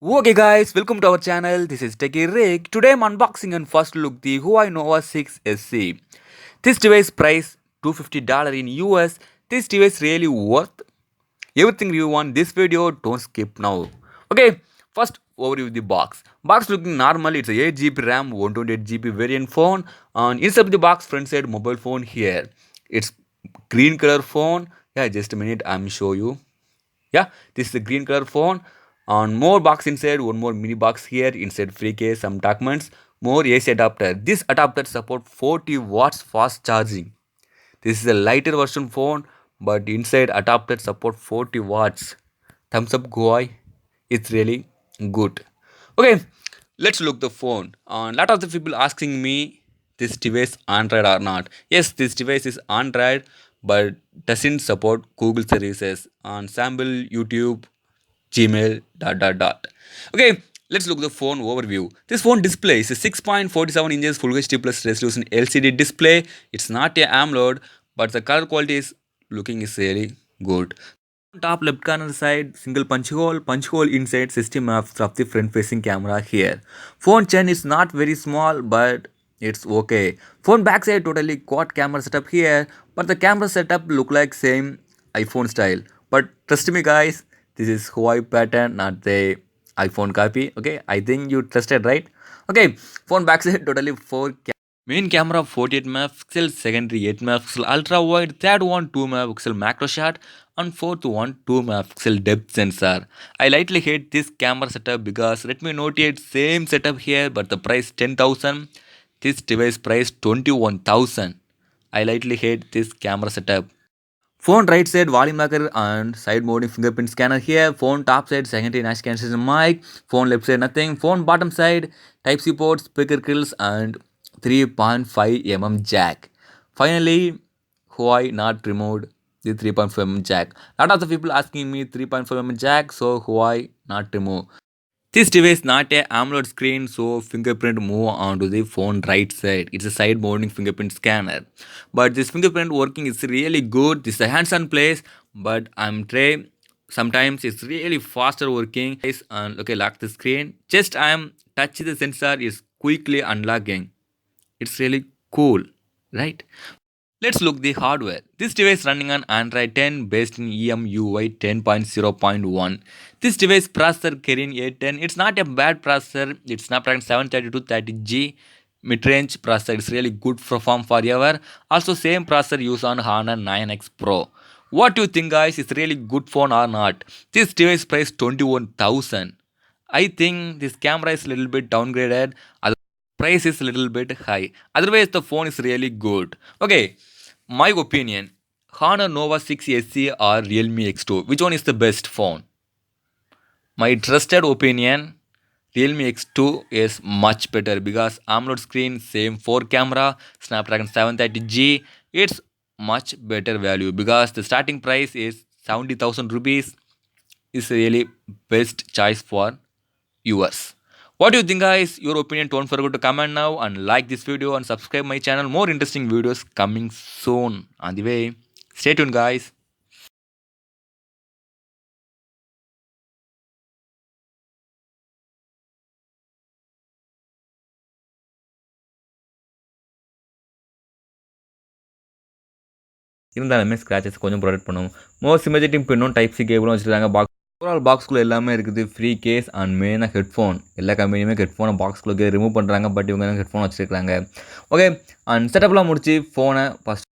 Okay guys, welcome to our channel. This is Techie Rick. Today I'm unboxing and first look the Huawei Nova 6 SC. This device price $250 in US. This device really worth everything you want this video. Don't skip now. Okay, first overview of the box. Box looking normal. It's a 8 GB RAM, 128 GB variant phone. And inside the box, front side mobile phone here. It's green color phone. Yeah, just a minute. I'm show you. Yeah, this is a green color phone. On more box inside, one more mini box here. Inside free case, some documents, more AC adapter. This adapter support 40 watts fast charging. This is a lighter version phone, but inside adapter support 40 watts. Thumbs up, Goy. It's really good. Okay, let's look the phone. A lot of the people asking me this device Android or not. Yes, this device is Android, but doesn't support Google services on sample YouTube, Gmail, dot dot dot. Okay, let's look the phone overview. This phone display is a 6.47 inches Full HD plus resolution LCD display. It's not a AMOLED, but the color quality is looking is really good. Top left corner side, single punch hole inside 60 maps of the front facing camera here. Phone chain is not very small, but it's okay. Phone backside totally quad camera setup here, but the camera setup look like same iPhone style. But trust me guys, this is Huawei pattern, not the iPhone copy. Okay, I think you trusted, right? Okay, phone backside totally 4 main camera 48 megapixel, secondary 8 megapixel ultra wide, third one 2 megapixel macro shot, and fourth one 2 megapixel depth sensor. I lightly hate this camera setup because Redmi Note 8 same setup here, but the price 10,000. This device price 21,000. I lightly hate this camera setup. Phone right side volume marker and side mounting fingerprint scanner here. Phone top side secondary noise cancellation mic. Phone left side nothing. Phone bottom side Type C port, speaker grills and 3.5 mm jack. Finally, Huawei not removed the 3.5 mm jack. Lot of the people asking me 3.5 mm jack, so Huawei not remove. This device not a AMOLED screen, so fingerprint move onto the phone right side. It's a side mounting fingerprint scanner. But this fingerprint working is really good. This is a hands-on place, but I'm try. Sometimes it's really faster working. And okay, lock the screen. Just I'm touch the sensor is quickly unlocking. It's really cool, right? Let's look the hardware. This device running on Android 10 based in EMUI 10.0.1. This device processor Kirin A10. It's not a bad processor. It's Snapdragon 73230G mid-range processor. It's really good perform forever. Also same processor used on Honor 9X Pro. What do you think guys? Is really good phone or not? This device price 21,000. I think this camera is a little bit downgraded. Price is a little bit high. Otherwise, the phone is really good. Okay, my opinion, Honor Nova 6 SC or Realme X2, which one is the best phone? My trusted opinion, Realme X2 is much better because AMOLED screen, same 4 camera, Snapdragon 730G. It's much better value because the starting price is 70,000 rupees. Is really best choice for yours. What do you think guys? Your opinion, don't forget to comment now and like this video and subscribe my channel. More interesting videos coming soon on the way. Stay tuned guys. இருந்தாலுமே scratches கொஞ்சம் protect பண்ணும். மோர் சிமெஜெட்டிக் பின்னும் type C கேபிளும் வச்சுருக்காங்க. Overall பாக்ஸ்குள்ளே எல்லாமே இருக்குது. Free case and மெயினாக headphone. எல்லா கம்பெனியுமே ஹெட்ஃபோனை பாக்ஸ்குள்ளே remove பண்ணுறாங்க. பட் இவங்க ஹெட்ஃபோன் வச்சுருக்காங்க. ஓகே, அண்ட் செட்டப்லாம் முடிச்சு ஃபோனை ஃபஸ்ட்